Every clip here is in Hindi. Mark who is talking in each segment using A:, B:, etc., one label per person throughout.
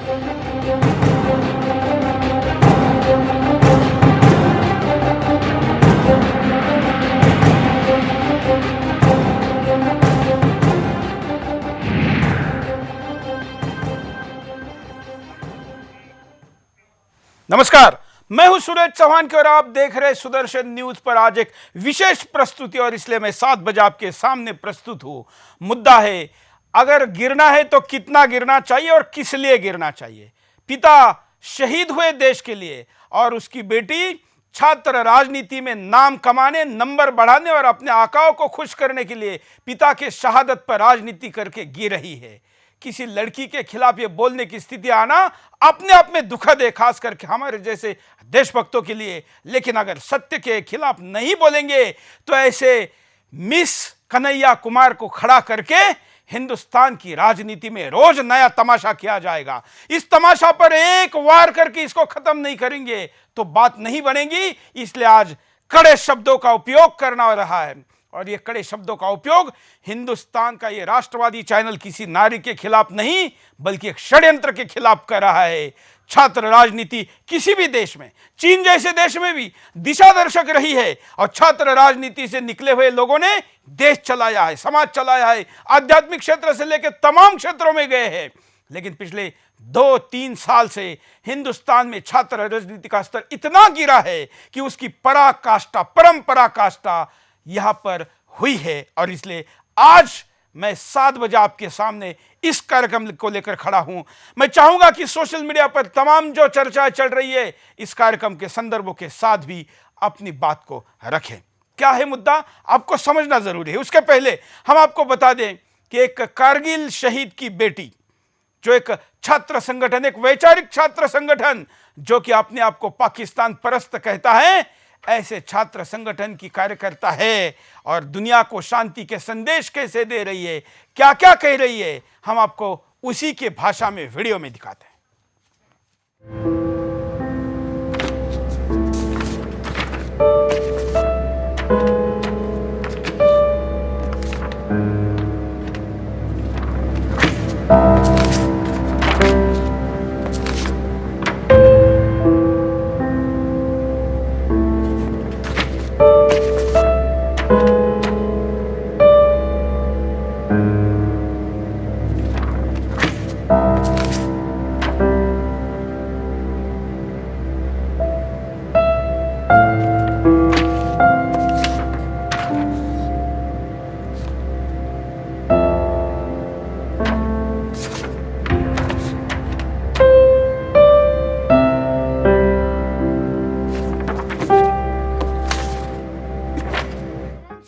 A: नमस्कार, मैं हूं सूरज चौहान के और आप देख रहे सुदर्शन न्यूज पर आज एक विशेष प्रस्तुति, और इसलिए मैं 7 बजे आपके सामने प्रस्तुत हूं। मुद्दा है, अगर गिरना है तो कितना गिरना चाहिए और किस लिए गिरना चाहिए। पिता शहीद हुए देश के लिए और उसकी बेटी छात्र राजनीति में नाम कमाने, नंबर बढ़ाने और अपने आकाओं को खुश करने के लिए पिता के शहादत पर राजनीति करके गिर रही है। किसी लड़की के खिलाफ ये बोलने की स्थिति आना अपने आप में दुखद है, खास करके हमारे जैसे देशभक्तों के लिए। लेकिन अगर सत्य के खिलाफ नहीं बोलेंगे तो ऐसे मिस कन्हैया कुमार को खड़ा करके हिंदुस्तान की राजनीति में रोज नया तमाशा किया जाएगा। इस तमाशा पर एक वार करके इसको खत्म नहीं करेंगे तो बात नहीं बनेगी। इसलिए आज कड़े शब्दों का उपयोग करना हो रहा है, और ये कड़े शब्दों का उपयोग हिंदुस्तान का ये राष्ट्रवादी चैनल किसी नारी के खिलाफ नहीं बल्कि एक षड्यंत्र के खिलाफ कर रहा है। छात्र राजनीति किसी भी देश में, चीन जैसे देश में भी दिशा दर्शक रही है, और छात्र राजनीति से निकले हुए लोगों ने देश चलाया है, समाज चलाया है, आध्यात्मिक क्षेत्र से लेकर तमाम क्षेत्रों में गए हैं। लेकिन पिछले 2-3 साल से हिंदुस्तान में छात्र राजनीति का स्तर इतना गिरा है कि उसकी पराकाष्ठा, परम पराकाष्ठा यहां पर हुई है। और इसलिए आज मैं 7 बजे आपके सामने इस कार्यक्रम को लेकर खड़ा हूं। मैं चाहूंगा कि सोशल मीडिया पर तमाम जो चर्चा चल रही है इस कार्यक्रम के संदर्भों के साथ भी अपनी बात को रखें। क्या है मुद्दा, आपको समझना जरूरी है। उसके पहले हम आपको बता दें कि एक कारगिल शहीद की बेटी, जो एक छात्र संगठन, एक वैचारिक छात्र संगठन जो कि अपने आप को पाकिस्तान परस्त कहता है, ऐसे छात्र संगठन की कार्यकर्ता है और दुनिया को शांति के संदेश कैसे दे रही है, क्या क्या कह रही है, हम आपको उसी के भाषा में वीडियो में दिखाते हैं।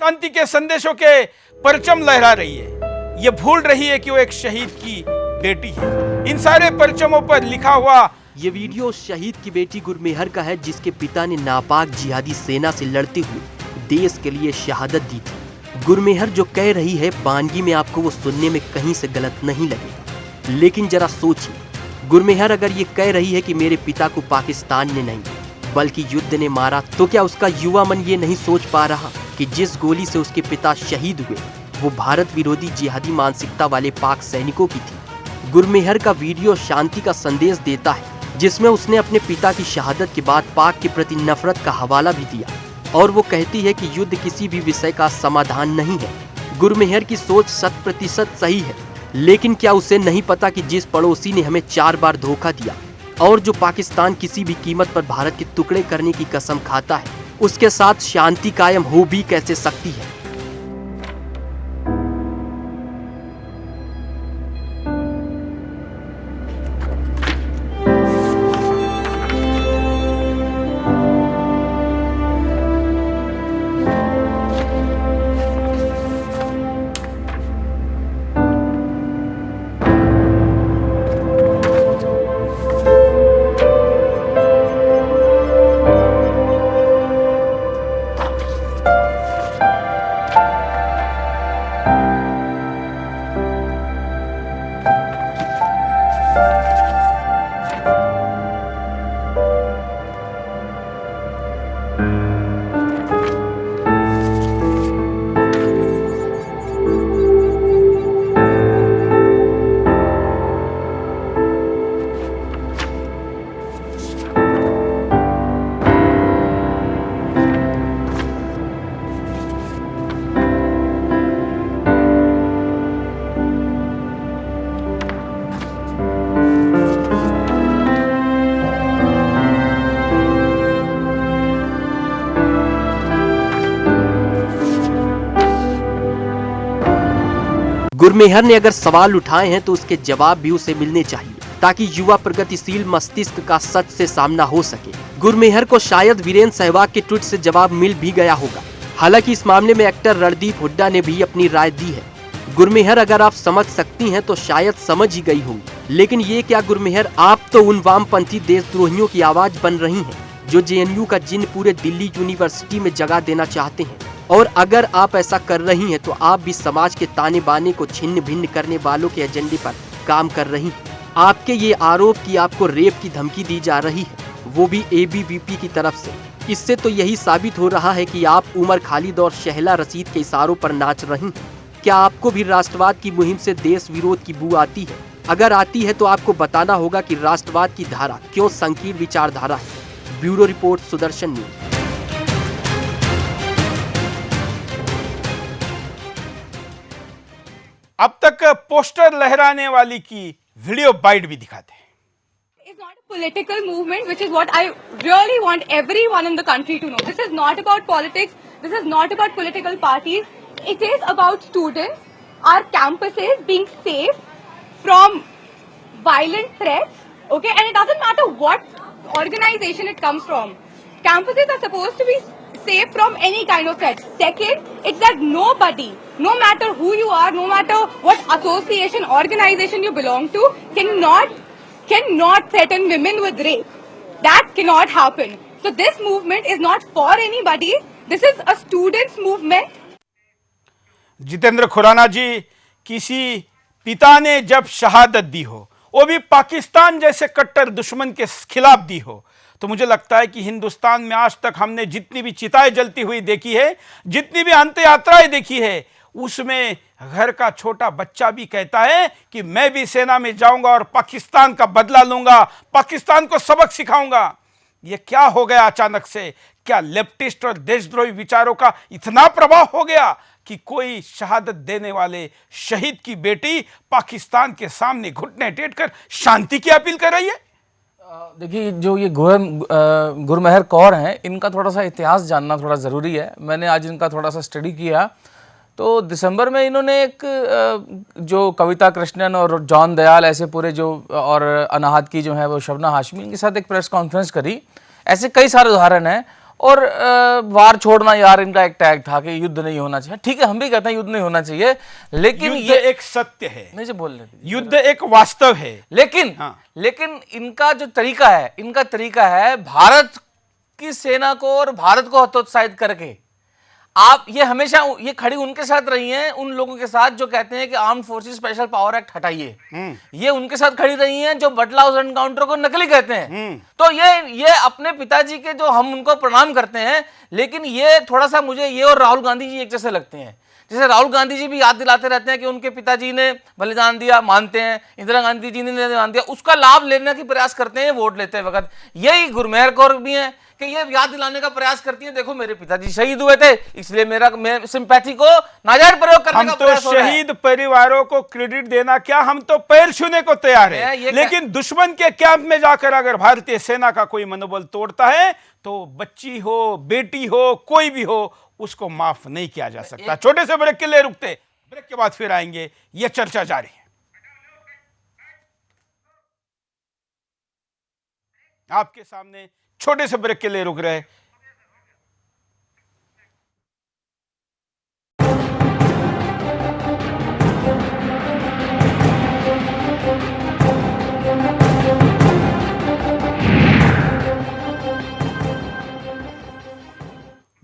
A: शांति के संदेशों के परचम लहरा रही है। ये भूल रही है कि वो एक शहीद की बेटी है। इन सारे परचमों पर लिखा हुआ
B: ये वीडियो शहीद की बेटी गुरमेहर का है, जिसके पिता ने नापाक जिहादी सेना से लड़ते हुए देश के लिए शहादत दी थी। गुरमेहर जो कह रही है बानगी में आपको वो सुनने में कहीं से गलत नहीं लगेगा, लेकिन जरा सोचिए, गुरमेहर अगर ये कह रही है कि मेरे पिता को पाकिस्तान ने नहीं बल्कि युद्ध ने मारा, तो क्या उसका युवा मन ये नहीं सोच पा रहा कि जिस गोली से उसके पिता शहीद हुए वो भारत विरोधी जिहादी मानसिकता वाले पाक सैनिकों की थी। गुरमेहर का वीडियो शांति का संदेश देता है, जिसमें उसने अपने पिता की शहादत के बाद पाक के प्रति नफरत का हवाला भी दिया, और वो कहती है कि युद्ध किसी भी विषय का समाधान नहीं है। गुरमेहर की सोच 100% सही है, लेकिन क्या उसे नहीं पता कि जिस पड़ोसी ने हमें 4 बार धोखा दिया और जो पाकिस्तान किसी भी कीमत पर भारत के टुकड़े करने की कसम खाता है, उसके साथ शांति कायम हो भी कैसे सकती है। गुरमेहर ने अगर सवाल उठाए हैं तो उसके जवाब भी उसे मिलने चाहिए, ताकि युवा प्रगतिशील मस्तिष्क का सच से सामना हो सके। गुरमेहर को शायद वीरेंद्र सहवाग के ट्वीट से जवाब मिल भी गया होगा। हालांकि इस मामले में एक्टर रणदीप हुड्डा ने भी अपनी राय दी है। गुरमेहर अगर आप समझ सकती हैं तो शायद समझ ही गई होंगी, लेकिन ये क्या गुरमेहर, आप तो उन वामपंथी देशद्रोहियों की आवाज बन रही हैं जो जेएनयू का जिन पूरे दिल्ली यूनिवर्सिटी में जगह देना चाहते हैं। और अगर आप ऐसा कर रही हैं तो आप भी समाज के ताने बाने को छिन्न भिन्न करने वालों के एजेंडे पर काम कर रही हैं। आपके ये आरोप कि आपको रेप की धमकी दी जा रही है, वो भी एबीवीपी की तरफ से, इससे तो यही साबित हो रहा है कि आप उमर खालिद और शहला रशीद के इशारों पर नाच रही हैं। क्या आपको भी राष्ट्रवाद की मुहिम से देश विरोध की बू आती है? अगर आती है तो आपको बताना होगा कि राष्ट्रवाद की धारा क्यों संकीर्ण विचारधारा है। Bureau report, Sudarshan news.
A: अब तक पोस्टर लहराने वाली की वीडियो बाइट भी दिखाते हैं।
C: It's not a political movement, which is what I really want everyone in the country to know. This is not about politics. This is not about political parties. It is about students, our campuses being safe from violent threats. Okay, and it doesn't matter what organization it comes from. Campuses are supposed to be safe from any kind of threat. Second, it's that nobody, no matter who you are, no matter what association, organization you belong to, cannot threaten women with rape. That cannot happen. So this movement is not for anybody. This is a students' movement.
A: Jitendra Khurana जी, किसी पिता ने जब शहादत दी हो, वो भी पाकिस्तान जैसे कट्टर दुश्मन के खिलाफ दी हो, तो मुझे लगता है कि हिंदुस्तान में आज तक हमने जितनी भी चिताएं जलती हुई देखी है, जितनी भी अंत्य यात्राएं देखी है, उसमें घर का छोटा बच्चा भी कहता है कि मैं भी सेना में जाऊंगा और पाकिस्तान का बदला लूंगा, पाकिस्तान को सबक सिखाऊंगा। ये क्या हो गया अचानक से? क्या लेफ्टिस्ट और देशद्रोही विचारों का इतना प्रभाव हो गया कि कोई शहादत देने वाले शहीद की बेटी पाकिस्तान के सामने घुटने टेक कर शांति की अपील कर रही है?
D: देखिए, जो ये गुरमेहर कौर हैं, इनका थोड़ा सा इतिहास जानना थोड़ा ज़रूरी है। मैंने आज इनका थोड़ा सा स्टडी किया तो दिसंबर में इन्होंने एक जो कविता कृष्णन और जॉन दयाल ऐसे पूरे जो और अनाहत की जो है वो शबना हाशमी, इनके साथ एक प्रेस कॉन्फ्रेंस करी। ऐसे कई सारे उदाहरण हैं। और वार छोड़ना यार इनका एक टैग था कि युद्ध नहीं होना चाहिए। ठीक है, हम भी कहते हैं युद्ध नहीं होना चाहिए, लेकिन
A: युद्ध
D: ये
A: एक सत्य है,
D: नहीं जो बोल रहे थे,
A: युद्ध एक वास्तव है।
D: लेकिन
A: हाँ।
D: लेकिन इनका जो तरीका है, इनका तरीका है भारत की सेना को और भारत को हतोत्साहित करके आप ये हमेशा ये खड़ी उनके साथ रही हैं, उन लोगों के साथ जो कहते हैं कि armed forces special power act हटाइए। ये उनके साथ खड़ी रही हैं जो बटला हाउस एनकाउंटर को नकली कहते हैं। तो ये अपने पिताजी के जो हम उनको प्रणाम करते हैं, लेकिन ये थोड़ा सा मुझे ये और राहुल गांधी जी एक जैसे लगते हैं। जैसे राहुल गांधी जी भी याद दिलाते रहते हैं कि उनके पिताजी ने बलिदान दिया, मानते हैं, इंदिरा गांधी जी ने बलिदान दिया, उसका लाभ लेने की प्रयास करते हैं वोट लेते वक्त। यही गुरमेहर कौर भी है कि ये याद दिलाने का प्रयास करती है, देखो मेरे पिताजी शहीद हुए थे, इसलिए मैं सिंपैथी को नाजायज प्रयोग करने का प्रयास हो रहा है।
A: शहीद परिवारों को क्रेडिट देना क्या, हम तो पैर छूने को तैयार है, लेकिन दुश्मन के कैंप में जाकर अगर भारतीय सेना का कोई मनोबल तोड़ता है तो बच्ची हो, बेटी हो, कोई भी हो, उसको माफ नहीं किया जा सकता। छोटे से ब्रेक के लिए रुकते, ब्रेक के बाद फिर आएंगे, यह चर्चा जारी है। आपके सामने छोटे से ब्रेक के लिए रुक रहे।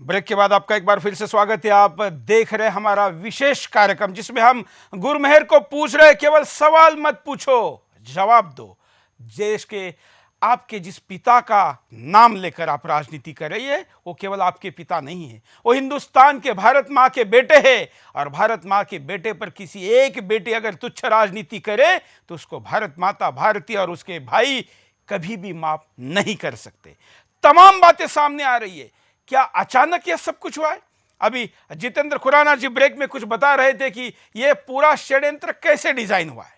A: ब्रेक के बाद आपका एक बार फिर से स्वागत है। आप देख रहे हमारा विशेष कार्यक्रम जिसमें हम गुरमेहर को पूछ रहे, केवल सवाल मत पूछो, जवाब दो। देश के आपके जिस पिता का नाम लेकर आप राजनीति कर रही है, वो केवल आपके पिता नहीं है, वो हिंदुस्तान के भारत माँ के बेटे हैं। और भारत माँ के बेटे पर किसी एक बेटे अगर तुच्छ राजनीति करे तो उसको भारत माता भारती और उसके भाई कभी भी माफ नहीं कर सकते। तमाम बातें सामने आ रही है। क्या अचानक यह सब कुछ हुआ है? अभी जितेंद्र खुराना जी ब्रेक में कुछ बता रहे थे कि यह पूरा षड्यंत्र कैसे डिजाइन हुआ है।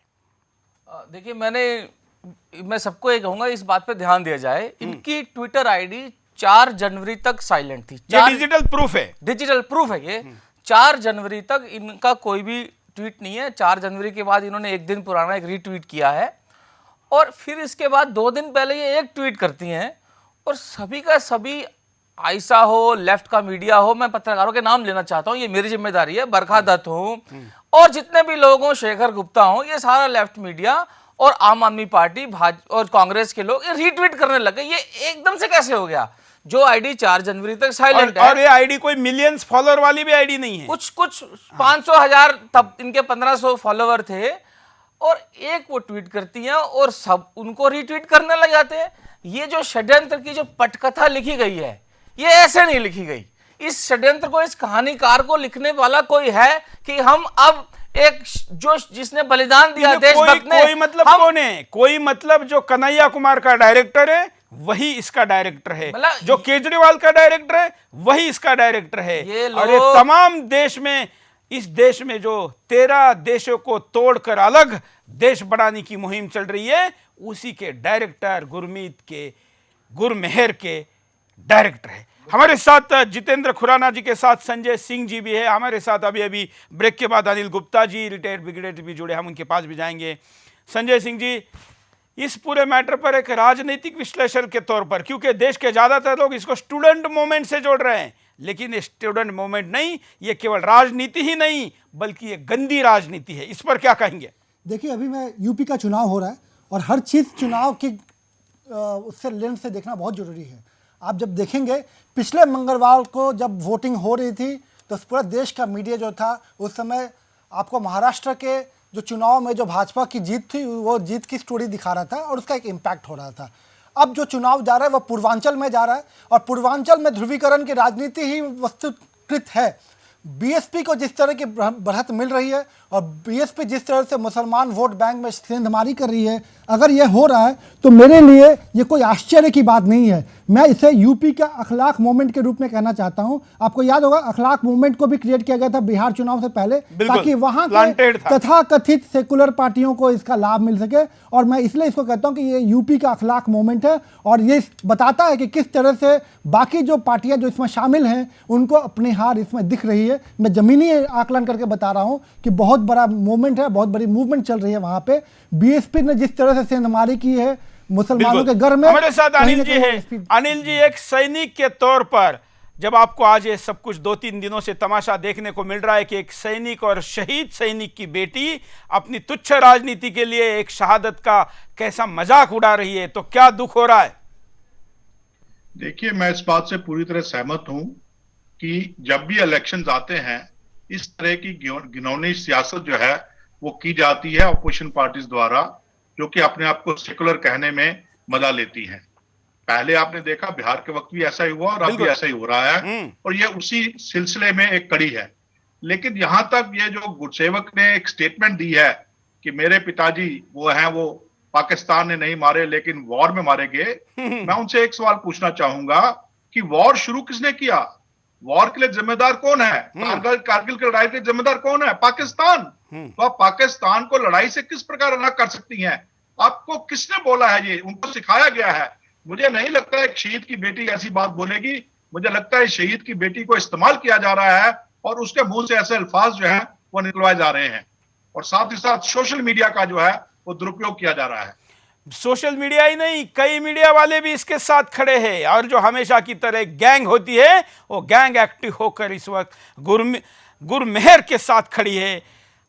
D: देखिए, मैं सबको ये कहूंगा इस बात पे ध्यान दिया जाए, इनकी ट्विटर आईडी 4 जनवरी तक साइलेंट थी।
A: ये डिजिटल प्रूफ है,
D: डिजिटल प्रूफ है ये। 4 जनवरी तक इनका कोई भी ट्वीट नहीं है, 4 जनवरी के बाद इन्होंने एक दिन पुराना एक रीट्वीट किया है और फिर इसके बाद 2 दिन पहले ये एक ट्वीट करती हैं और सभी का सभी, आयशा हो, लेफ्ट का मीडिया हो, मैं पत्रकारों के नाम लेना चाहता हूँ, ये मेरी जिम्मेदारी है, बरखा दत्त हो और जितने भी लोग हों, शेखर गुप्ता हो, ये सारा लेफ्ट मीडिया और आम आदमी पार्टी, भाजपा और कांग्रेस के लोग ये रीट्वीट करने लगे। ये एकदम से कैसे हो गया? जो आईडी 4 जनवरी तक साइलेंट है,
A: और ये आईडी कोई मिलियंस फॉलोअर वाली भी आईडी नहीं है,
D: कुछ 500,000, तब इनके 1500 फॉलोअर थे और एक वो ट्वीट करती हैं और सब उनको रीट्वीट करने लग जाते हैं। ये जो षड्यंत्र की जो पटकथा लिखी गई है, ये ऐसे नहीं लिखी गई। इस षड्यंत्र को, इस कहानीकार को लिखने वाला कोई है कि हम अब एक जो जिसने बलिदान दिया देशभक्त ने,
A: कोई मतलब कौन है? कोई मतलब जो कन्हैया कुमार का डायरेक्टर है वही इसका डायरेक्टर है,
D: मतलब
A: जो केजरीवाल का डायरेक्टर है वही इसका डायरेक्टर है।
D: ये
A: और ये तमाम देश में, इस देश में जो 13 देशों को तोड़कर अलग देश बनाने की मुहिम चल रही है, उसी के डायरेक्टर गुरमेहर के डायरेक्टर है। हमारे साथ जितेंद्र खुराना जी के साथ संजय सिंह जी भी है। हमारे साथ अभी ब्रेक के बाद अनिल गुप्ता जी, रिटायर्ड ब्रिगेडियर भी जुड़े, हम उनके पास भी जाएंगे। संजय सिंह जी, इस पूरे मैटर पर एक राजनीतिक विश्लेषण के तौर पर, क्योंकि देश के ज्यादातर लोग इसको स्टूडेंट मूवमेंट से जोड़ रहे हैं, लेकिन ये स्टूडेंट मूवमेंट नहीं, ये केवल राजनीति ही नहीं बल्कि ये गंदी राजनीति है। इस पर क्या कहेंगे?
E: देखिए, अभी मैं यूपी का चुनाव हो रहा है और हर चीज़ चुनाव की उससे लेंस से देखना बहुत ज़रूरी है। आप जब देखेंगे, पिछले मंगलवार को जब वोटिंग हो रही थी तो पूरा देश का मीडिया जो था उस समय आपको महाराष्ट्र के जो चुनाव में जो भाजपा की जीत थी वो जीत की स्टोरी दिखा रहा था और उसका एक इम्पैक्ट हो रहा था। अब जो चुनाव जा रहा है वो पूर्वांचल में जा रहा है और पूर्वांचल में ध्रुवीकरण की राजनीति ही वस्तुकृत है। बीएसपी को जिस तरह की बढ़त मिल रही है और बीएसपी जिस तरह से मुसलमान वोट बैंक में सेंधमारी कर रही है, अगर ये हो रहा है तो मेरे लिए ये कोई आश्चर्य की बात नहीं है। मैं इसे यूपी का अखलाक मूवमेंट के रूप में कहना चाहता हूं। आपको याद होगा, अखलाक मूवमेंट को भी क्रिएट किया गया था बिहार चुनाव से पहले, ताकि वहां के तथाकथित सेकुलर पार्टियों को इसका लाभ मिल सके। और मैं इसलिए इसको कहता हूं कि ये यूपी का अखलाक मूवमेंट है और ये बताता है कि किस तरह से बाकी जो पार्टियां जो इसमें शामिल हैं उनको अपनी हार इसमें दिख रही है। मैं जमीनी आकलन करके बता रहा हूं कि बहुत बड़ा मूवमेंट है, बहुत बड़ी मूवमेंट चल रही है वहां पे। बीएसपी ने जिस तरह से सेंधमारी की है मुसलमानों के घर में।
A: हमारे साथ अनिल जी है। अनिल जी, एक सैनिक के तौर पर जब आपको आज ये सब कुछ 2-3 दिनों से तमाशा देखने को मिल रहा है कि एक सैनिक और शहीद सैनिक की बेटी अपनी तुच्छ राजनीति के लिए एक शहादत का कैसा मजाक उड़ा रही है, तो क्या दुख हो रहा है?
F: देखिए, मैं इस बात से पूरी तरह सहमत हूं कि जब भी इलेक्शंस आते हैं इस तरह की घिनौनी सियासत जो है वो की जाती है अपोजिशन पार्टीज द्वारा, जो कि अपने आप को सेकुलर कहने में मजा लेती हैं। पहले आपने देखा बिहार के वक्त भी ऐसा ही हुआ और अब भी ऐसा ही हो रहा है और ये उसी सिलसिले में एक कड़ी है। लेकिन यहां तक ये जो गुरसेवक ने एक स्टेटमेंट दी है कि मेरे पिताजी वो हैं, वो पाकिस्तान ने नहीं मारे लेकिन वॉर में मारे गए, मैं उनसे एक सवाल पूछना चाहूंगा कि वॉर शुरू किसने किया? वॉर के लिए जिम्मेदार कौन है? कारगिल की लड़ाई के लिए जिम्मेदार कौन है? पाकिस्तान। तो आप पाकिस्तान को लड़ाई से किस प्रकार अलग कर सकती हैं? आपको किसने बोला है? ये उनको सिखाया गया है। मुझे नहीं लगता एक शहीद की बेटी ऐसी बात बोलेगी। मुझे लगता है शहीद की बेटी को इस्तेमाल किया जा रहा है और उसके मुंह से ऐसे अल्फाज जो है वो निकलवाए जा रहे हैं और साथ ही साथ सोशल मीडिया का जो है वो दुरुपयोग किया जा रहा है।
A: सोशल मीडिया ही नहीं, कई मीडिया वाले भी इसके साथ खड़े हैं और जो हमेशा की तरह गैंग होती है वो गैंग एक्टिव होकर इस वक्त गुरमेहर के साथ खड़ी है।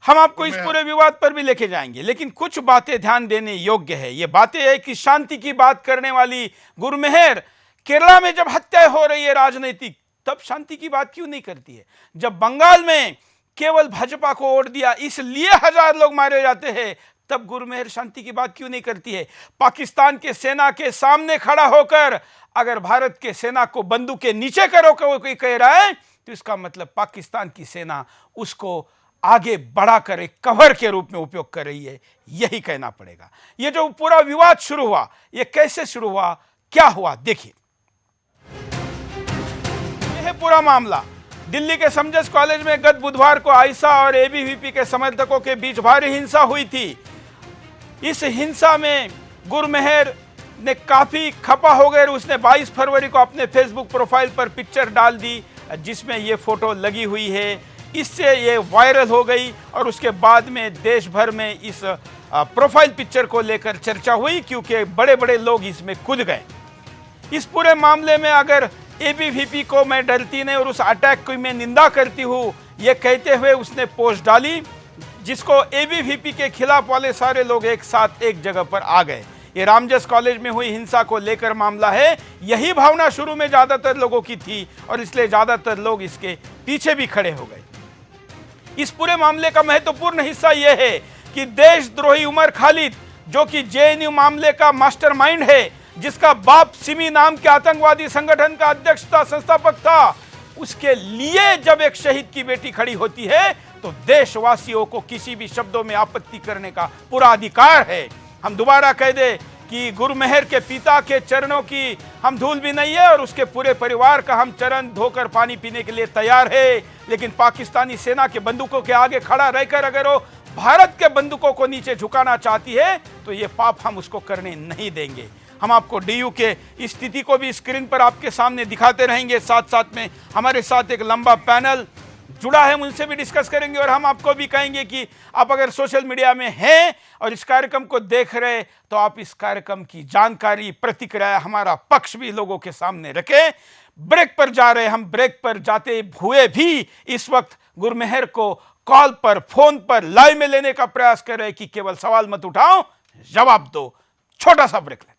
A: हम आपको इस पूरे विवाद पर भी लेके जाएंगे, लेकिन कुछ बातें ध्यान देने योग्य है। ये बातें है कि शांति की बात करने वाली गुरमेहर केरला में जब हत्या हो रही है राजनीतिक, तब शांति की बात क्यों नहीं करती है? जब बंगाल में केवल भाजपा को वोट दिया इसलिए 1000 लोग मारे जाते हैं, तब गुरमेहर शांति की बात क्यों नहीं करती है? पाकिस्तान के सेना के सामने खड़ा होकर अगर भारत के सेना को बंदूक के नीचे करो कोई कह रहा है तो इसका मतलब पाकिस्तान की सेना उसको आगे बढ़ाकर एक कवर के रूप में उपयोग कर रही है, यही कहना पड़ेगा। ये जो पूरा विवाद शुरू हुआ, ये कैसे शुरू हुआ, क्या हुआ, देखिए। यह पूरा मामला दिल्ली के समझस कॉलेज में गत बुधवार को आयशा और एबीवीपी के समर्थकों के बीच भारी हिंसा हुई थी। इस हिंसा में गुरमेहर ने काफी खपा हो गए। उसने 22 फरवरी को अपने फेसबुक प्रोफाइल पर पिक्चर डाल दी जिसमें ये फोटो लगी हुई है। इससे ये वायरल हो गई और उसके बाद में देश भर में इस प्रोफाइल पिक्चर को लेकर चर्चा हुई, क्योंकि बड़े बड़े लोग इसमें कूद गए। इस पूरे मामले में अगर एबीवीपी को मैं डरती नहीं और उस अटैक की मैं निंदा करती हूँ, ये कहते हुए उसने पोस्ट डाली, जिसको एबीवीपी के खिलाफ वाले सारे लोग एक साथ एक जगह पर आ गए। ये रामजस कॉलेज में हुई हिंसा को लेकर मामला है। यही भावना शुरू में ज्यादातर लोगों की थी और इसलिए ज्यादातर लोग इसके पीछे भी खड़े हो गए। इस पूरे मामले का महत्वपूर्ण हिस्सा यह है कि देशद्रोही उमर खालिद, जो कि जेएनयू मामले का मास्टरमाइंड है, जिसका बाप सिमी नाम के आतंकवादी संगठन का अध्यक्ष था, संस्थापक था, उसके लिए जब एक शहीद की बेटी खड़ी होती है तो देशवासियों को किसी भी शब्दों में आपत्ति करने का पूरा अधिकार है। हम दोबारा कह दे कि गुरमेहर के पिता के चरणों की हम धूल भी नहीं है और उसके पूरे परिवार का हम चरण धोकर पानी पीने के लिए तैयार है, लेकिन पाकिस्तानी सेना के बंदूकों के आगे खड़ा रहकर अगर वो भारत के बंदूकों को नीचे झुकाना चाहती है तो ये पाप हम उसको करने नहीं देंगे। हम आपको डीयू के स्थिति को भी स्क्रीन पर आपके सामने दिखाते रहेंगे। साथ साथ में हमारे साथ एक लंबा पैनल जुड़ा है, उनसे भी डिस्कस करेंगे और हम आपको भी कहेंगे कि आप अगर सोशल मीडिया में हैं और इस कार्यक्रम को देख रहे तो आप इस कार्यक्रम की जानकारी, प्रतिक्रिया, हमारा पक्ष भी लोगों के सामने रखें। ब्रेक पर जा रहे, हम ब्रेक पर जाते हुए भी इस वक्त गुरमेहर को कॉल पर, फोन पर लाइव में लेने का प्रयास कर रहे कि केवल सवाल मत उठाओ, जवाब दो। छोटा सा ब्रेक लेते हैं।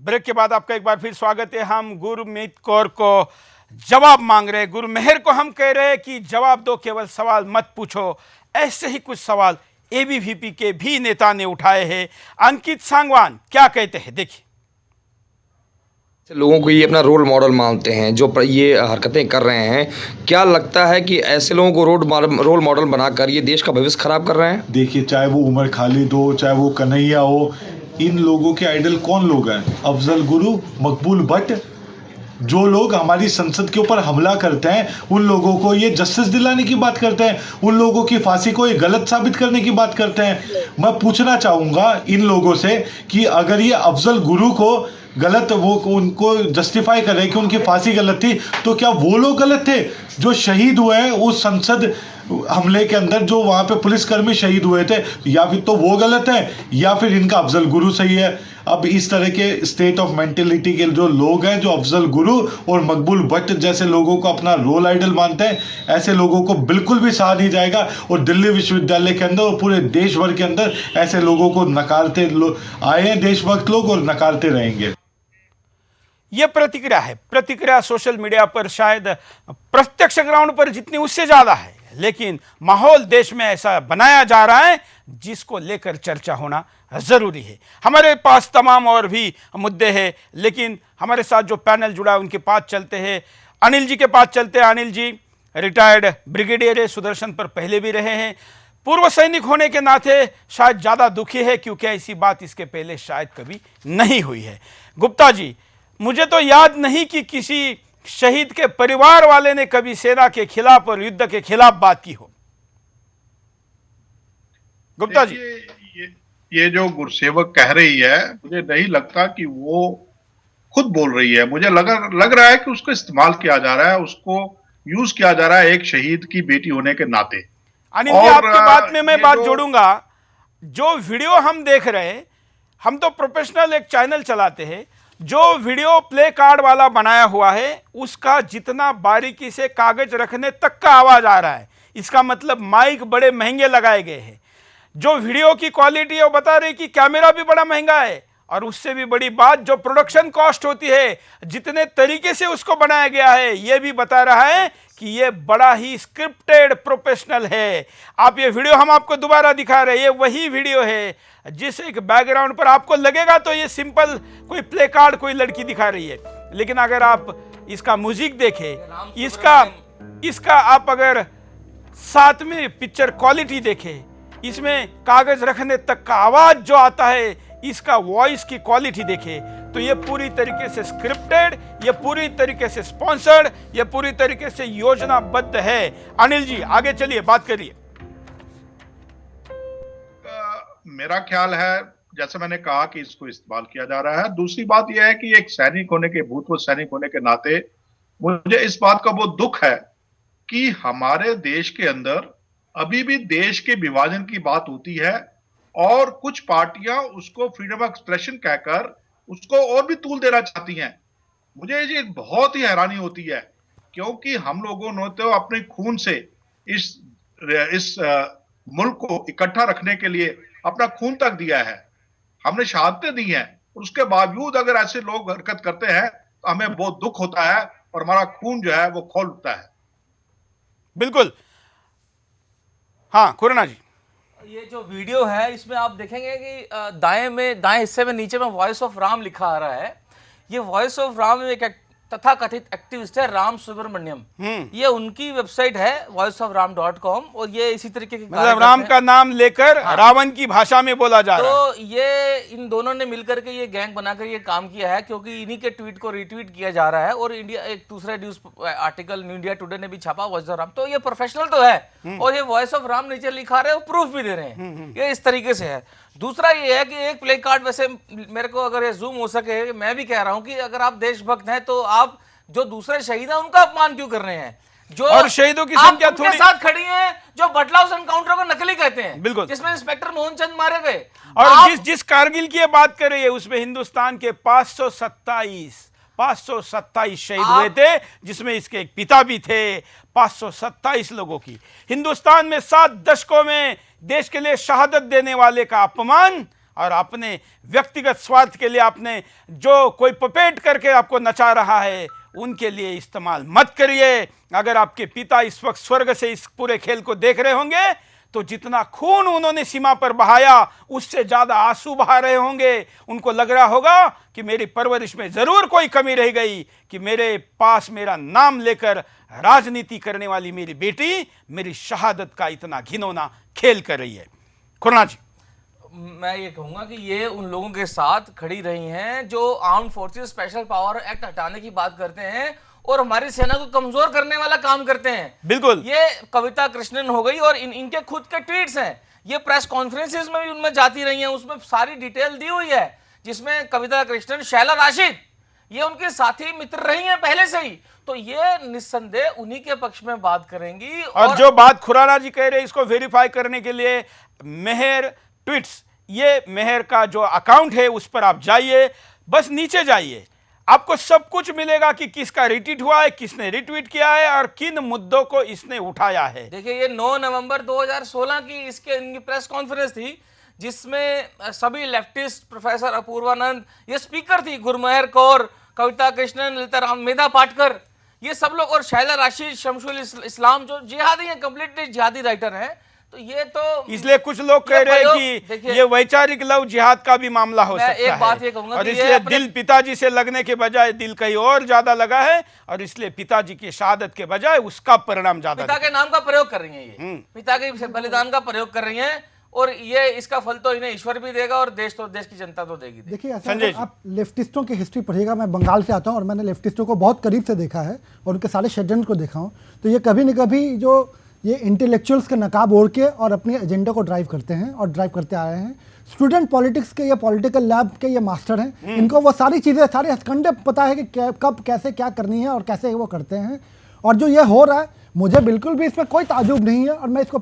A: ब्रेक के बाद आपका एक बार फिर स्वागत है। हम गुरमीत कौर को जवाब मांग रहे हैं, गुरमेहर को हम कह रहे हैं कि जवाब दो, केवल सवाल मत पूछो। ऐसे ही कुछ सवाल एबीवीपी के भी नेता ने उठाए हैं। अंकित सांगवान क्या कहते हैं, देखिए।
G: लोगों को ये अपना रोल मॉडल मानते हैं जो ये हरकतें कर रहे हैं, क्या लगता है कि ऐसे लोगों को रोल मॉडल बनाकर ये देश का भविष्य खराब कर रहे हैं?
H: देखिए, चाहे वो उमर खालिद हो, चाहे वो कन्हैया हो, इन लोगों के आइडल कौन लोग हैं? अफजल गुरु, मकबूल भट्ट, जो लोग हमारी संसद के ऊपर हमला करते हैं, उन लोगों को ये जस्टिस दिलाने की बात करते हैं, उन लोगों की फांसी को ये गलत साबित करने की बात करते हैं। मैं पूछना चाहूँगा इन लोगों से कि अगर ये अफजल गुरु को गलत, वो उनको जस्टिफाई कर रहे हैं कि उनकी फांसी गलत थी, तो क्या वो लोग गलत थे जो शहीद हुए हैं उस संसद हमले के अंदर, जो वहाँ पे पुलिसकर्मी शहीद हुए थे? या फिर तो वो गलत है या फिर इनका अफजल गुरु सही है। अब इस तरह के स्टेट ऑफ मेंटेलिटी के जो लोग हैं, जो अफजल गुरु और मकबूल भट्ट जैसे लोगों को अपना रोल आइडल मानते हैं, ऐसे लोगों को बिल्कुल भी सहा नहीं जाएगा। और दिल्ली विश्वविद्यालय के अंदर और पूरे देश भर के अंदर ऐसे लोगों को नकारते आए हैं देशभक्त लोग और नकारते रहेंगे।
A: यह प्रतिक्रिया है। प्रतिक्रिया सोशल मीडिया पर शायद प्रत्यक्ष ग्राउंड पर जितनी उससे ज्यादा है, लेकिन माहौल देश में ऐसा बनाया जा रहा है जिसको लेकर चर्चा होना जरूरी है। हमारे पास तमाम और भी मुद्दे हैं, लेकिन हमारे साथ जो पैनल जुड़ा है उनके पास चलते हैं। अनिल जी के पास चलते हैं। अनिल जी रिटायर्ड ब्रिगेडियर है, सुदर्शन पर पहले भी रहे हैं, पूर्व सैनिक होने के नाते शायद ज्यादा दुखी है क्योंकि ऐसी बात इसके पहले शायद कभी नहीं हुई है। गुप्ता जी, मुझे तो याद नहीं कि किसी शहीद के परिवार वाले ने कभी सेना के खिलाफ और युद्ध के खिलाफ बात की हो। गुप्ता जी,
F: ये जो गुरसेवक कह रही है, मुझे नहीं लगता कि वो खुद बोल रही है। मुझे लग रहा है कि उसको इस्तेमाल किया जा रहा है, उसको यूज किया जा रहा है एक शहीद की बेटी होने के नाते।
A: अनिल जी, आपकी बात में मैं बात जोड़ूंगा। जो वीडियो हम देख रहे हैं, हम तो प्रोफेशनल एक चैनल चलाते हैं, जो वीडियो प्ले कार्ड वाला बनाया हुआ है उसका जितना बारीकी से कागज रखने तक का आवाज आ रहा है, इसका मतलब माइक बड़े महंगे लगाए गए हैं। जो वीडियो की क्वालिटी है वो बता रही कि कैमरा भी बड़ा महंगा है, और उससे भी बड़ी बात जो प्रोडक्शन कॉस्ट होती है, जितने तरीके से उसको बनाया गया है, यह भी बता रहा है कि यह बड़ा ही स्क्रिप्टेड प्रोफेशनल है। आप ये वीडियो हम आपको दोबारा दिखा रहे हैं, ये वही वीडियो है जिस एक बैकग्राउंड पर आपको लगेगा तो ये सिंपल कोई प्ले कार्ड, कोई लड़की दिखा रही है, लेकिन अगर आप इसका म्यूजिक देखे, इसका आप अगर साथ में पिक्चर क्वालिटी देखे, इसमें कागज रखने तक का आवाज जो आता है, इसका वॉइस की क्वालिटी देखे, तो ये पूरी तरीके से स्क्रिप्टेड, ये पूरी तरीके से स्पॉन्सर्ड, ये पूरी तरीके से योजनाबद्ध है। अनिल जी आगे चलिए, बात करिए।
F: मेरा ख्याल है, जैसे मैंने कहा कि इसको इस्तेमाल किया जा रहा है। दूसरी बात यह है कि एक सैनिक होने के, भूतपूर्व सैनिक होने के नाते मुझे इस बात का बहुत दुख है कि हमारे देश के अंदर अभी भी देश के विभाजन की बात होती है और कुछ पार्टियां उसको फ्रीडम ऑफ एक्सप्रेशन कहकर उसको और भी तूल देना चाहती हैं। मुझे ये बहुत ही हैरानी होती है, क्योंकि हम लोगों ने तो अपने खून से इस मुल्क को इकट्ठा रखने के लिए अपना खून तक दिया है, हमने शहादतें दी हैं। उसके बावजूद अगर ऐसे लोग हरकत करते हैं तो हमें बहुत दुख होता है और हमारा खून जो है वो खौल उठता है।
A: बिल्कुल, हाँ खुराना जी।
D: ये जो वीडियो है इसमें आप देखेंगे कि दाएं हिस्से में नीचे में वॉइस ऑफ राम लिखा आ रहा है। ये वॉइस ऑफ राम एक तथा कथित एक्टिविस्ट है राम सुब्रमण्यम, ये उनकी वेबसाइट है voiceofram.com, और ये इसी तरीके के
A: मतलब राम का नाम लेकर रावण की भाषा में बोला जा रहा है।
D: तो ये इन दोनों ने मिलकर के ये गैंग बनाकर ये काम किया है, क्योंकि इन्हीं के ट्वीट को रिट्वीट किया जा रहा है। और इंडिया, एक दूसरा news article new India today ने भी छापा वॉइस ऑफ राम, तो ये प्रोफेशनल तो है और ये वॉइस ऑफ राम नीचे लिखा रहे हैं, प्रूफ भी दे रहे हैं, ये इस तरीके से है। दूसरा ये है कि एक प्ले कार्ड, वैसे मेरे को अगर ये जूम हो सके, मैं भी कह रहा हूं कि अगर आप देशभक्त हैं तो आप जो दूसरे शहीद हैं उनका अपमान क्यों कर रहे हैं, जो
A: और शहीदों की संख्या थोड़ी
D: साथ खड़ी है, जो बटला हाउस एनकाउंटर को नकली कहते हैं,
A: बिल्कुल,
D: जिसमें इंस्पेक्टर मोहनचंद मारे गए।
A: और जिस कारगिल की बात कर रही है उसमें हिंदुस्तान के 527 शहीद हुए थे, जिसमें इसके एक पिता भी थे। 527 लोगों की, हिंदुस्तान में 7 दशकों में देश के लिए शहादत देने वाले का अपमान, और अपने व्यक्तिगत स्वार्थ के लिए आपने जो कोई पपेट करके आपको नचा रहा है, उनके लिए इस्तेमाल मत करिए। अगर आपके पिता इस वक्त स्वर्ग से इस पूरे खेल को देख रहे होंगे तो जितना खून उन्होंने सीमा पर बहाया उससे ज्यादा आंसू बहा रहे होंगे। उनको लग रहा होगा कि मेरी परवरिश में जरूर कोई कमी रह गई कि मेरे पास मेरा नाम लेकर राजनीति करने वाली मेरी बेटी मेरी शहादत का इतना घिनौना खेल कर रही है। खुराना जी,
D: मैं ये कहूंगा कि ये उन लोगों के साथ खड़ी रही हैं जो armed forces special power act हटाने की बात करते हैं और हमारी सेना को कमजोर करने वाला काम करते हैं।
A: बिल्कुल,
D: ये कविता कृष्णन हो गई और इनके खुद के ट्वीट्स हैं, ये प्रेस कॉन्फ्रेंसेस में भी उनमें जाती रही हैं, उसमें सारी डिटेल दी हुई है, जिसमें कविता कृष्णन, शैला राशिद, ये उनके साथी मित्र रही हैं पहले से ही, तो ये निस्संदेह उन्हीं के पक्ष में बात करेंगी।
A: और जो बात खुराना जी कह रहे हैं इसको वेरीफाई करने के लिए मेहर ट्वीट्स, ये मेहर का जो अकाउंट है उस पर आप जाइए, बस नीचे जाइए, आपको सब कुछ मिलेगा कि किसका रिट्वीट हुआ है, किसने रिट्वीट किया है और किन मुद्दों को इसने उठाया है।
D: देखिए, ये 9 नवंबर 2016 की इनकी प्रेस कॉन्फ्रेंस थी, जिसमें सभी लेफ्टिस्ट, प्रोफेसर अपूर्वानंद, ये स्पीकर थी, गुरमेहर कौर, कविता कृष्णन, ललिता राम, मेधा पाटकर, ये सब लोग, और शैला राशिद, शमशुल इस्लाम, जो जिहादी हैं, कंप्लीटली जिहादी राइटर हैं। तो ये तो
A: इसलिए कुछ लोग कह रहे हैं कि ये वैचारिक लव जिहाद का भी मामला हो सकता है।
D: एक बात ये कहूंगा,
A: और इसलिए दिल पिताजी से लगने के बजाय दिल कहीं और ज्यादा लगा है, और इसलिए पिताजी की शहादत के बजाय उसका परिणाम ज्यादा,
D: पिता के नाम का प्रयोग कर रही है, ये पिता के बलिदान का प्रयोग कर रही है, और ये इसका फल तो इन्हें ईश्वर भी देगा और देश की जनता तो देगी।
E: देखिए, ऐसा आप लेफ्टिस्टों की हिस्ट्री पढ़िएगा, मैं बंगाल से आता हूँ और मैंने लेफ्टिस्टों को बहुत करीब से देखा है और उनके सारे षड्यंत्र को देखा हूँ, तो ये कभी न कभी जो ये इंटेलेक्चुअल्स का नकाब ओढ़ के और अपने एजेंडा को ड्राइव करते हैं और ड्राइव करते आ रहे हैं। स्टूडेंट पॉलिटिक्स के, ये पॉलिटिकल लैब के ये मास्टर हैं, इनको वो सारी चीज़ें, सारे हथकंडे पता है कि कब कैसे क्या करनी है और कैसे वो करते हैं। और जो ये हो रहा है, मुझे बिल्कुल भी इसमें कोई ताजुब नहीं है और मैं इसको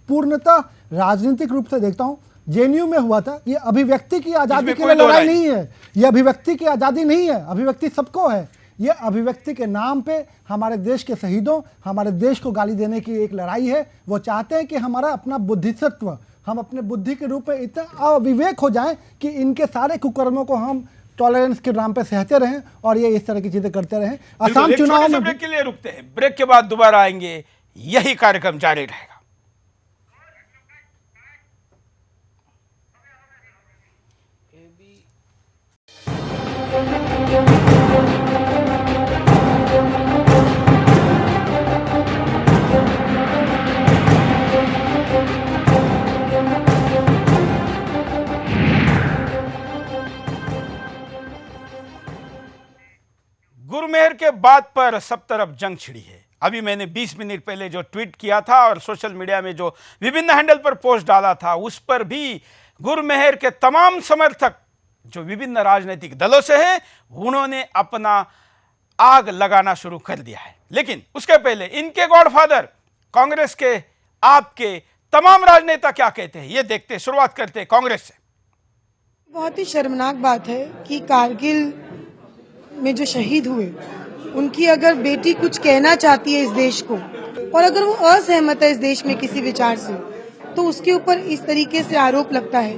E: पूर्णतः राजनीतिक रूप से देखता हूँ। जेएनयू में हुआ था, ये अभिव्यक्ति की आज़ादी के लिए लड़ाई नहीं है, ये अभिव्यक्ति की आज़ादी नहीं है, अभिव्यक्ति सबको है। ये अभिव्यक्ति के नाम पे हमारे देश के शहीदों, हमारे देश को गाली देने की एक लड़ाई है। वो चाहते हैं कि हमारा अपना बुद्धिसत्व, हम अपने बुद्धि के रूप में इतना अविवेक हो जाएं कि इनके सारे कुकर्मों को हम टॉलरेंस के नाम पे सहते रहें और ये इस तरह की चीजें करते रहें। असम चुनाव में
A: ब्रेक के लिए रुकते हैं, ब्रेक के बाद दोबारा आएंगे, यही कार्यक्रम जारी रहेगा। के बात पर सब तरफ जंग छिड़ी है। अभी मैंने 20 मिनट पहले जो ट्वीट किया था और सोशल मीडिया में जो विभिन्न हैंडल पर पोस्ट डाला था, उस पर भी गुरमेहर के तमाम समर्थक जो विभिन्न राजनीतिक दलों से हैं, उन्होंने अपना आग लगाना शुरू कर दिया है। लेकिन उसके पहले इनके गॉडफादर कांग्रेस के आपके तमाम राजनेता क्या कहते हैं, ये देखते। शुरुआत करते हैं कांग्रेस से।
I: बहुत ही शर्मनाक बात है कि कारगिल में जो शहीद हुए, उनकी अगर बेटी कुछ कहना चाहती है इस देश को, और अगर वो असहमत है इस देश में किसी विचार से, तो उसके ऊपर इस तरीके से आरोप लगता है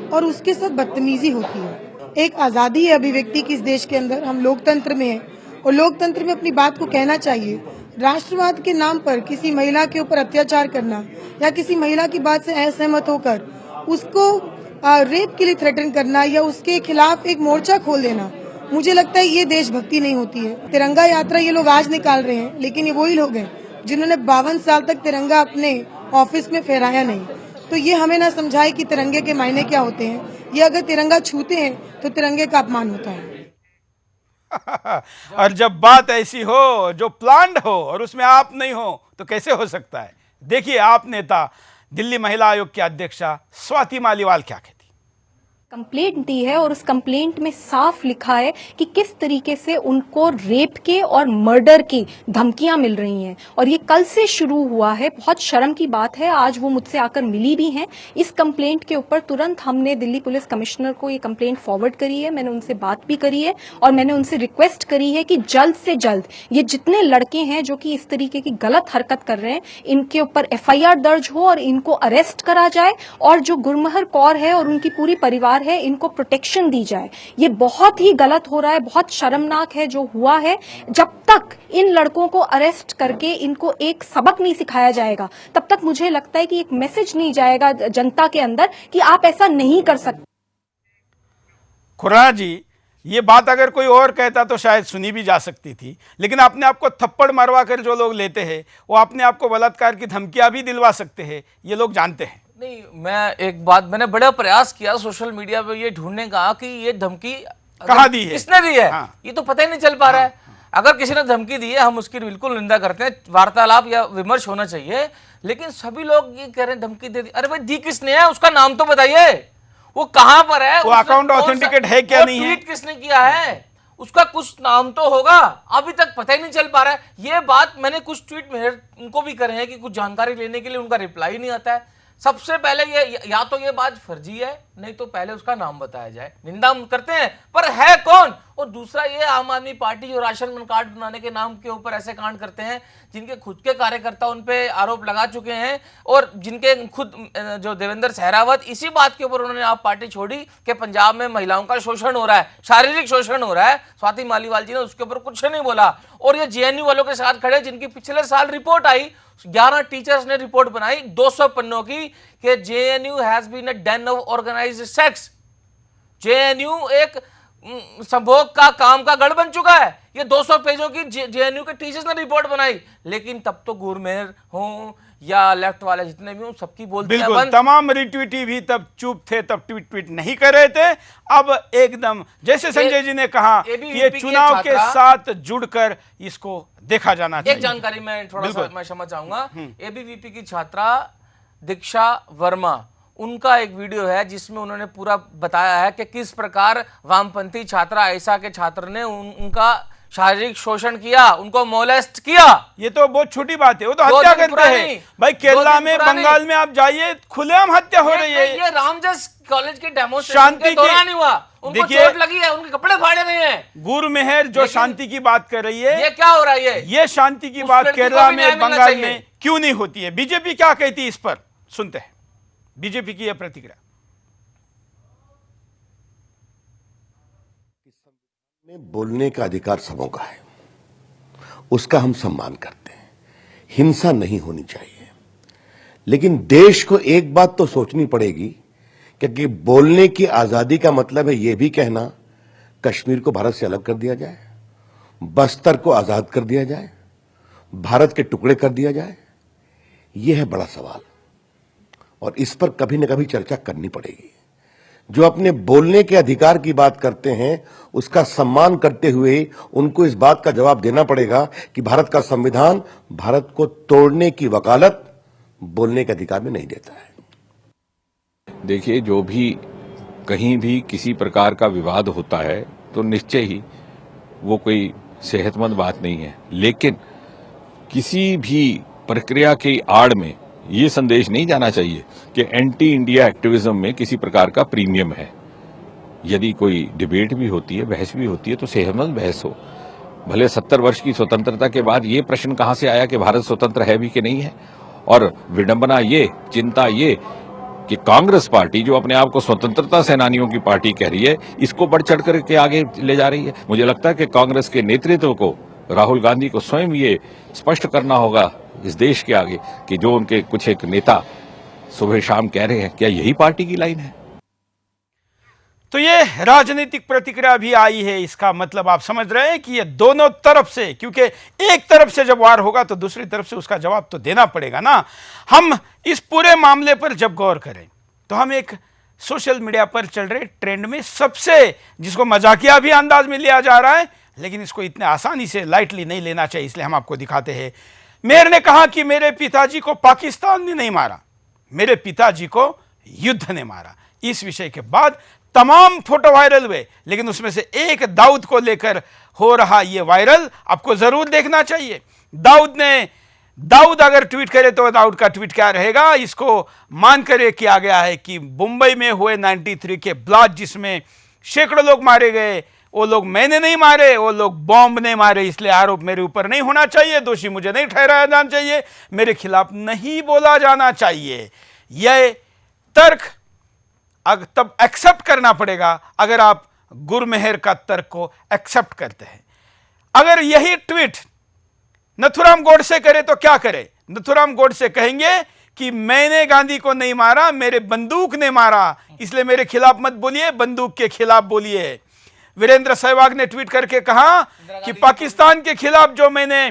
I: और उसके साथ बदतमीजी होती है। एक आजादी है अभिव्यक्ति की इस देश के अंदर, हम लोकतंत्र में हैं और लोकतंत्र में अपनी बात को कहना चाहिए। राष्ट्रवाद के नाम पर किसी महिला के ऊपर अत्याचार करना या किसी महिला की बात से असहमत होकर उसको रेप के लिए थ्रेटन करना या उसके खिलाफ एक मोर्चा खोल देना, मुझे लगता है ये देशभक्ति नहीं होती है। तिरंगा यात्रा ये लोग आज निकाल रहे हैं, लेकिन ये वही लोग हैं जिन्होंने 52 साल तक तिरंगा अपने ऑफिस में फहराया नहीं। तो ये हमें ना समझाए कि तिरंगे के मायने क्या होते हैं। ये अगर तिरंगा छूते हैं तो तिरंगे का अपमान होता है।
A: और जब बात ऐसी हो जो प्लान्ड हो और उसमें आप नहीं हो तो कैसे हो सकता है। देखिए आप नेता दिल्ली महिला आयोग की अध्यक्षा स्वाति मालीवाल क्या कहती।
J: कंप्लेंट दी है और उस कंप्लेंट में साफ लिखा है कि किस तरीके से उनको रेप के और मर्डर की धमकियां मिल रही हैं और ये कल से शुरू हुआ है। बहुत शर्म की बात है, आज वो मुझसे आकर मिली भी हैं। इस कंप्लेंट के ऊपर तुरंत हमने दिल्ली पुलिस कमिश्नर को ये कंप्लेंट फॉरवर्ड करी है, मैंने उनसे बात भी करी है और मैंने उनसे रिक्वेस्ट करी है कि जल्द से जल्द ये जितने लड़के हैं जो कि इस तरीके की गलत हरकत कर रहे हैं, इनके ऊपर FIR दर्ज हो और इनको अरेस्ट करा जाए और जो गुरमेहर कौर है और उनकी पूरी परिवार है, इनको प्रोटेक्शन दी जाए। ये बहुत ही गलत हो रहा है, बहुत शर्मनाक है जो हुआ है। जब तक इन लड़कों को अरेस्ट करके इनको एक सबक नहीं सिखाया जाएगा, तब तक मुझे लगता है कि एक मैसेज नहीं जाएगा जनता के अंदर कि आप ऐसा नहीं कर सकते।
A: खुराना जी, ये बात अगर कोई और कहता तो शायद सुनी भी जा सकती थी, लेकिन अपने आप को थप्पड़ मरवा कर जो लोग लेते हैं वो अपने आप को बलात्कार की धमकियां भी दिलवा सकते हैं, ये लोग जानते हैं।
D: नहीं, मैं एक बात, मैंने बड़ा प्रयास किया सोशल मीडिया पे ये ढूंढने का कि ये धमकी
A: कहाँ दी है,
D: किसने दी है।
A: हाँ।
D: ये तो पता ही नहीं चल पा रहा है। अगर किसी ने धमकी दी है हम उसकी बिल्कुल निंदा करते हैं, वार्तालाप या विमर्श होना चाहिए, लेकिन सभी लोग ये कह रहे हैं धमकी दे दी। अरे भाई दी किसने है, उसका नाम तो बताइए, वो कहां पर है,
A: वो अकाउंट ऑथेंटिकेट है क्या नहीं है,
D: ट्वीट किसने किया है, उसका कुछ नाम तो होगा। अभी तक पता ही नहीं चल पा रहा है। ये बात मैंने कुछ ट्वीट में उनको भी करे हैं कि कुछ जानकारी लेने के लिए उनका रिप्लाई नहीं आता है। सबसे पहले ये या तो ये बात फर्जी है, नहीं तो पहले उसका नाम बताया जाए। निंदा हम करते हैं पर है कौन। और दूसरा ये आम आदमी पार्टी जो राशन कार्ड बनाने के नाम के ऊपर ऐसे कांड करते हैं, जिनके खुद के कार्यकर्ता उन पे आरोप लगा चुके हैं और जिनके खुद जो देवेंद्र सहरावत, इसी बात के ऊपर उन्होंने आप पार्टी छोड़ी कि पंजाब में महिलाओं का शोषण हो रहा है, शारीरिक शोषण हो रहा है। स्वाति मालीवाल जी ने उसके ऊपर कुछ नहीं बोला। और ये JNU वालों के साथ खड़े, जिनकी पिछले साल रिपोर्ट आई, 11 टीचर्स ने रिपोर्ट बनाई 200 पन्नों की कि JNU has been a den of organized sex। JNU एक संभोग का काम का गढ़ बन चुका है। ये 200 पेजों की JNU के टीचर्स ने रिपोर्ट बनाई, लेकिन तब तो गुरमेहर हो या लेफ्ट वाले जितने भी हो सबकी बोलते हैं
A: बिल्कुल, तमाम रिट्वीटी भी तब चुप थे, तब ट्वीट नहीं कर रहे थे। अब एकदम जैसे संजय जी ने कहा कि ये चुनाव के साथ जुड़कर इसको देखा जाना चाहिए।
D: एक जानकारी मैं थोड़ा सा मैं क्षमा चाहूंगा। ABVP की छात्रा दीक्षा वर्मा, उनका एक वीडियो है जिसमें उन्होंने पूरा बताया है कि किस प्रकार वामपंथी छात्रा ऐसा के छात्र ने उनका शारीरिक शोषण किया, उनको मोलेस्ट किया।
A: ये तो बहुत छोटी बात है, वो तो हत्या करते हैं भाई। केरला में, बंगाल में आप जाइए, खुलेआम हत्या हो रही है।
D: ये रामजस कॉलेज के डेमोन्स्ट्रेशन के दौरान हुआ, उनको चोट लगी है, उनके कपड़े फाड़े गए हैं।
A: गुरमेहर जो शांति की बात कर रही है,
D: ये क्या हो रहा है?
A: ये शांति की बात केरला में, बंगाल में क्यों नहीं होती है? बीजेपी क्या कहती है इस पर, सुनते हैं बीजेपी की यह प्रतिक्रिया।
K: बोलने का अधिकार सबों का है, उसका हम सम्मान करते हैं। हिंसा नहीं होनी चाहिए, लेकिन देश को एक बात तो सोचनी पड़ेगी क्योंकि बोलने की आजादी का मतलब है यह भी कहना कश्मीर को भारत से अलग कर दिया जाए, बस्तर को आजाद कर दिया जाए, भारत के टुकड़े कर दिया जाए। यह है बड़ा सवाल और इस पर कभी न कभी चर्चा करनी पड़ेगी। जो अपने बोलने के अधिकार की बात करते हैं उसका सम्मान करते हुए उनको इस बात का जवाब देना पड़ेगा कि भारत का संविधान भारत को तोड़ने की वकालत बोलने के अधिकार में नहीं देता है।
L: देखिए, जो भी कहीं भी किसी प्रकार का विवाद होता है तो निश्चय ही वो कोई सेहतमंद बात नहीं है, लेकिन किसी भी प्रक्रिया की आड़ में ये संदेश नहीं जाना चाहिए कि एंटी इंडिया एक्टिविज्म में किसी प्रकार का प्रीमियम है। यदि कोई डिबेट भी होती है, बहस भी होती है, तो सेहतमंद बहस हो। भले 70 वर्ष की स्वतंत्रता के बाद ये प्रश्न कहां से आया कि भारत स्वतंत्र है भी कि नहीं है। और विडंबना ये, चिंता ये कि कांग्रेस पार्टी जो अपने आप को स्वतंत्रता सेनानियों की पार्टी कह रही है, इसको बढ़ चढ़ करके आगे ले जा रही है। मुझे लगता है कि कांग्रेस के नेतृत्व को, राहुल गांधी को स्वयं ये स्पष्ट करना होगा इस देश के आगे कि जो उनके कुछ एक नेता सुबह शाम कह रहे हैं, क्या यही पार्टी की लाइन है?
A: तो ये राजनीतिक प्रतिक्रिया भी आई है। इसका मतलब आप समझ रहे हैं कि ये दोनों तरफ से, क्योंकि एक तरफ से जब वार होगा तो दूसरी तरफ से उसका जवाब तो देना पड़ेगा ना। हम इस पूरे मामले पर जब गौर करें तो हम एक सोशल मीडिया पर चल रहे ट्रेंड में सबसे, जिसको मजाकिया भी अंदाज में लिया जा रहा है, लेकिन इसको इतने आसानी से लाइटली नहीं लेना चाहिए, इसलिए हम आपको दिखाते हैं। मेयर ने कहा कि मेरे पिताजी को पाकिस्तान ने नहीं मारा, मेरे पिताजी को युद्ध ने मारा। इस विषय के बाद तमाम फोटो वायरल हुए, लेकिन उसमें से एक दाऊद को लेकर हो रहा ये वायरल आपको जरूर देखना चाहिए। दाऊद अगर ट्वीट करे तो दाऊद का ट्वीट क्या रहेगा, इसको मानकर ये किया गया है कि मुंबई में हुए 93 के ब्लास्ट जिसमें सैकड़ों लोग मारे गए, वो लोग मैंने नहीं मारे, वो लोग बॉम्ब ने मारे, इसलिए आरोप मेरे ऊपर नहीं होना चाहिए, दोषी मुझे नहीं ठहराया जाना चाहिए, मेरे खिलाफ नहीं बोला जाना चाहिए। यह तर्क तब एक्सेप्ट करना पड़ेगा अगर आप गुरमेहर का तर्क को एक्सेप्ट करते हैं। अगर यही ट्वीट नथुराम गोडसे करे तो क्या करे? नथुराम गोडसे कहेंगे कि मैंने गांधी को नहीं मारा, मेरे बंदूक ने मारा, इसलिए मेरे खिलाफ मत बोलिए, बंदूक के खिलाफ बोलिए। वीरेंद्र सहवाग ने ट्वीट करके कहा कि पाकिस्तान के खिलाफ जो मैंने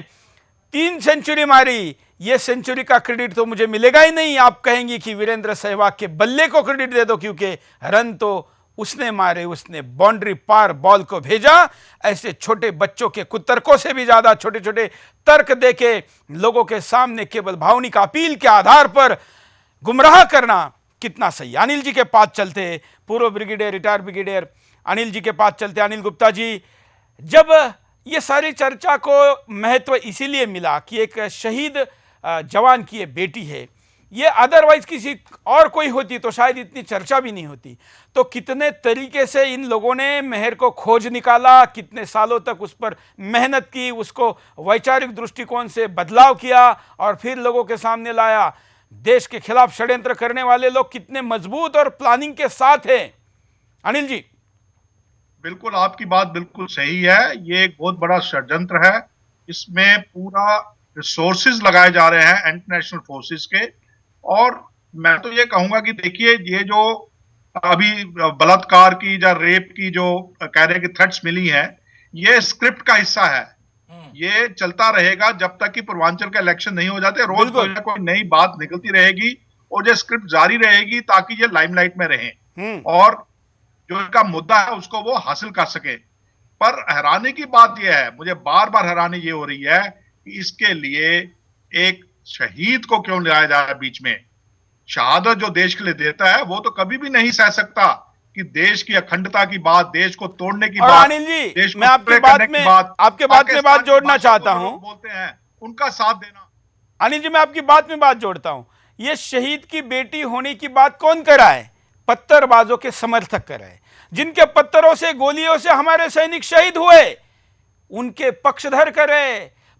A: 3 सेंचुरी मारी, ये सेंचुरी का क्रेडिट तो मुझे मिलेगा ही नहीं। आप कहेंगे कि वीरेंद्र सहवाग के बल्ले को क्रेडिट दे दो, क्योंकि रन तो उसने मारे, उसने बाउंड्री पार बॉल को भेजा। ऐसे छोटे बच्चों के कुतर्कों से भी ज्यादा छोटे छोटे तर्क देके लोगों के सामने केवल भावनिक अपील के आधार पर गुमराह करना कितना सही। अनिल जी के पास चलते, पूर्व brigadier, retired brigadier Anil ji के पास चलते। अनिल गुप्ता जी, जब ये सारी चर्चा को महत्व इसीलिए मिला कि एक शहीद जवान की ये बेटी है, ये अदरवाइज किसी और कोई होती तो शायद इतनी चर्चा भी नहीं होती, तो कितने तरीके से इन लोगों ने मेहर को खोज निकाला, कितने सालों तक उस पर मेहनत की, उसको वैचारिक दृष्टिकोण से बदलाव किया और फिर लोगों के सामने लाया। देश के खिलाफ षड्यंत्र करने वाले लोग कितने मजबूत और प्लानिंग के साथ हैं। अनिल जी।
F: बिल्कुल, आपकी बात बिल्कुल सही है। ये एक बहुत बड़ा षड्यंत्र है, इसमें पूरा रिसोर्सेज लगाए जा रहे हैं इंटरनेशनल फोर्सेस के। और मैं तो ये कहूंगा कि देखिए, ये जो अभी बलात्कार की या रेप की जो कह रहे हैं कि थ्रेट्स मिली हैं, ये स्क्रिप्ट का हिस्सा है। ये चलता रहेगा जब तक कि पूर्वांचल का इलेक्शन नहीं हो जाते। रोज कोई ना कोई नई बात निकलती रहेगी और ये स्क्रिप्ट जारी रहेगी ताकि ये लाइमलाइट में रहें और जो इनका मुद्दा है उसको वो हासिल कर सके। पर हैरानी की बात यह है, मुझे बार बार हैरानी ये हो रही है कि इसके लिए एक शहीद को क्यों लाया जा रहा है बीच में। शहादत जो देश के लिए देता है वो तो कभी भी नहीं सह सकता कि देश की अखंडता की बात, देश को तोड़ने की बात,
A: अनिल जी,
F: देश को
A: मैं आपके बात में बात जोड़ना चाहता हूं,
F: बोलते हैं उनका साथ देना।
A: अनिल जी, मैं आपकी बात में बात जोड़ता हूं। ये शहीद की बेटी होने की बात कौन कर रहा है? पत्थरबाजों के समर्थक कर रहे हैं, जिनके पत्थरों से, गोलियों से हमारे सैनिक शहीद हुए, उनके पक्षधर कर रहे।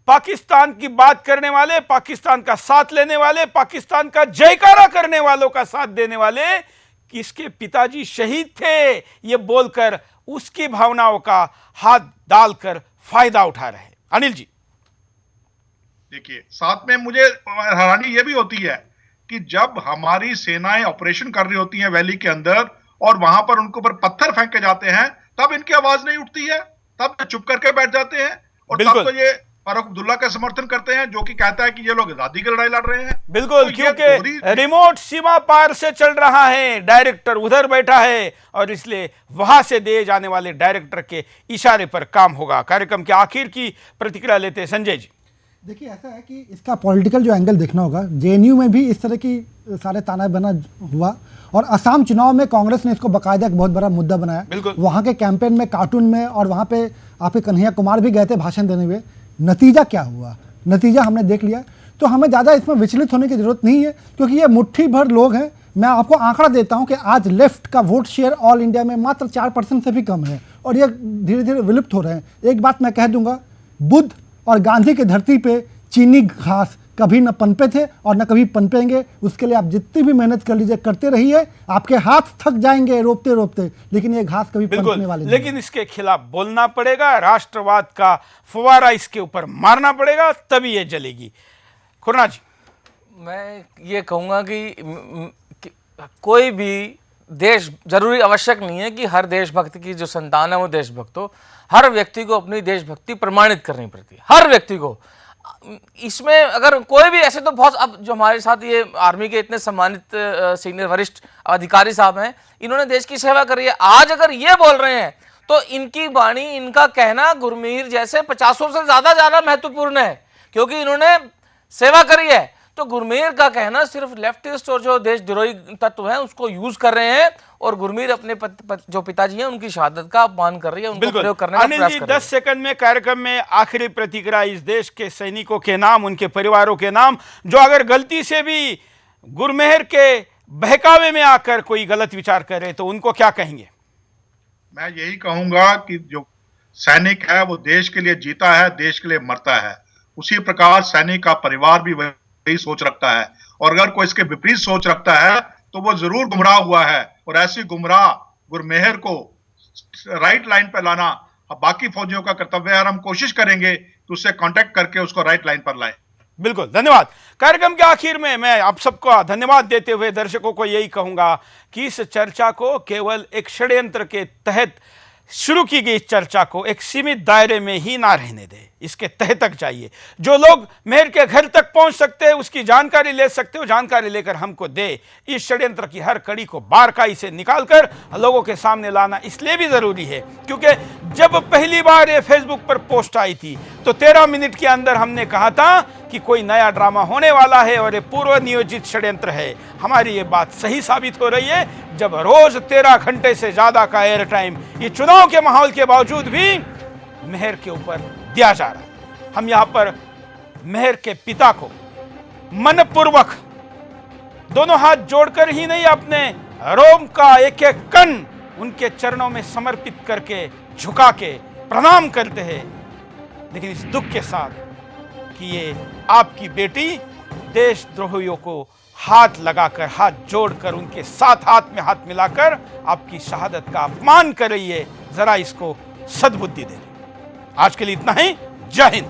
A: पाकिस्तान की बात करने वाले, पाकिस्तान का साथ लेने वाले, पाकिस्तान का जयकारा करने वालों का साथ देने वाले, किसके पिताजी शहीद थे ये बोलकर उसकी भावनाओं का हाथ डालकर फायदा उठा रहे। अनिल जी।
F: देखिए, साथ में मुझे हैरानी यह भी होती है कि जब हमारी सेनाएं ऑपरेशन कर रही होती हैं वैली के अंदर और वहां पर उनके ऊपर पत्थर फेंके जाते हैं, तब इनकी आवाज नहीं उठती है, तब चुप करके बैठ जाते हैं। और तब तो ये फारूक अब्दुल्ला का समर्थन करते हैं, जो कि कहता है कि ये लोग आजादी की लड़ाई लड़ रहे हैं।
A: बिल्कुल,
F: तो ये
A: क्योंकि रिमोट सीमा पार से चल रहा है, डायरेक्टर उधर बैठा है और इसलिए वहां से दिए जाने वाले डायरेक्टर के इशारे पर काम होगा। कार्यक्रम के आखिर की प्रतिक्रिया लेते हैं संजय जी।
E: देखिए, ऐसा है कि इसका पॉलिटिकल जो एंगल देखना होगा। जेएनयू में भी इस तरह की सारे ताना बना हुआ और असम चुनाव में कांग्रेस ने इसको बाकायदा एक बहुत बड़ा मुद्दा बनाया। वहाँ के कैंपेन में, कार्टून में, और वहाँ पे आपके कन्हैया कुमार भी गए थे भाषण देने हुए। नतीजा क्या हुआ, नतीजा हमने देख लिया। तो हमें ज़्यादा इसमें विचलित होने की जरूरत नहीं है, क्योंकि ये मुट्ठी भर लोग हैं। मैं आपको आंकड़ा देता हूं कि आज लेफ्ट का वोट शेयर ऑल इंडिया में मात्र 4% से भी कम है और ये धीरे धीरे विलुप्त हो रहे हैं। एक बात मैं कह दूंगा, बुद्ध और गांधी की धरती पे चीनी घास कभी न पनपे थे और न कभी पनपेंगे। उसके लिए आप जितनी भी मेहनत कर लीजिए, करते रहिए, आपके हाथ थक जाएंगे रोपते रोपते, लेकिन ये घास कभी पनपने वाले नहीं।
A: लेकिन इसके खिलाफ बोलना पड़ेगा, राष्ट्रवाद का फुवारा इसके ऊपर मारना पड़ेगा, तभी ये जलेगी। खुरना जी,
D: मैं ये कहूँगा कि कोई भी देश, जरूरी आवश्यक नहीं है कि हर देशभक्त की जो संतान है वो देशभक्त हो। हर व्यक्ति को अपनी देशभक्ति प्रमाणित करनी पड़ती है, हर व्यक्ति को। इसमें अगर कोई भी ऐसे तो बहुत, अब जो हमारे साथ ये आर्मी के इतने सम्मानित सीनियर वरिष्ठ अधिकारी साहब हैं, इन्होंने देश की सेवा करी है। आज अगर ये बोल रहे हैं तो इनकी वाणी, इनका कहना गुरमीत जैसे 50 से ज्यादा महत्वपूर्ण है, क्योंकि इन्होंने सेवा करी है। तो गुरमीत का कहना सिर्फ लेफ्टिस्ट और जो देशद्रोही तत्व हैं उसको यूज कर रहे हैं, और गुरमीत अपने जो पिताजी हैं उनकी शहादत का अपमान कर रही है, उनको प्रयोग करने का प्रयास कर रही है।
A: 10 सेकंड में कार्यक्रम में आखिरी प्रतिक्रिया इस देश के सैनिकों के नाम, उनके परिवारों के नाम, जो अगर गलती से भी गुरमेहर के बहकावे में आकर कोई गलत विचार करे तो उनको क्या कहेंगे?
F: मैं यही कहूंगा कि जो सैनिक है वो देश के लिए जीता है, देश के लिए मरता है। उसी प्रकार सैनिक का परिवार भी वही सोच रखता है, और अगर कोई इसके विपरीत सोच रखता है तो वो जरूर गुमराह हुआ है। और ऐसी गुमराह गुरमेहर को राइट लाइन पर लाना बाकी फौजियों का कर्तव्य है, और हम कोशिश करेंगे कि उससे कांटेक्ट करके उसको राइट लाइन पर लाएं।
A: बिल्कुल, धन्यवाद। कार्यक्रम के आखिर में मैं आप सबको धन्यवाद देते हुए दर्शकों को यही कहूंगा कि इस चर्चा को केवल एक षड्यंत्र के तहत शुरू की गई इस चर्चा को एक सीमित दायरे में ही ना रहने दे, इसके तह तक जाइए। जो लोग मेहर के घर तक पहुंच सकते हैं, उसकी जानकारी ले सकते हो, जानकारी लेकर हमको दे। इस षड्यंत्र की हर कड़ी को बारकाई से निकालकर लोगों के सामने लाना इसलिए भी जरूरी है क्योंकि जब पहली बार ये फेसबुक पर पोस्ट आई थी तो 13 मिनट के अंदर हमने कहा था कि कोई नया ड्रामा होने वाला है और ये पूर्व नियोजित षड्यंत्र है। हमारी ये बात सही साबित हो रही है जब रोज 13 घंटे से ज्यादा का एयर टाइम ये चुनाव के माहौल के बावजूद भी मेहर के ऊपर दिया जा रहा है। हम यहां पर मेहर के पिता को मनपूर्वक दोनों हाथ जोड़कर ही नहीं, अपने रोम का एक एक कण उनके चरणों में समर्पित करके झुका के प्रणाम करते हैं, लेकिन इस दुख के साथ कि ये आपकी बेटी देशद्रोहियों को हाथ लगाकर, हाथ जोड़कर, उनके साथ हाथ में हाथ मिलाकर आपकी शहादत का अपमान कर रही है। जरा इसको सद्बुद्धि दे। आज के लिए इतना ही। जय हिंद।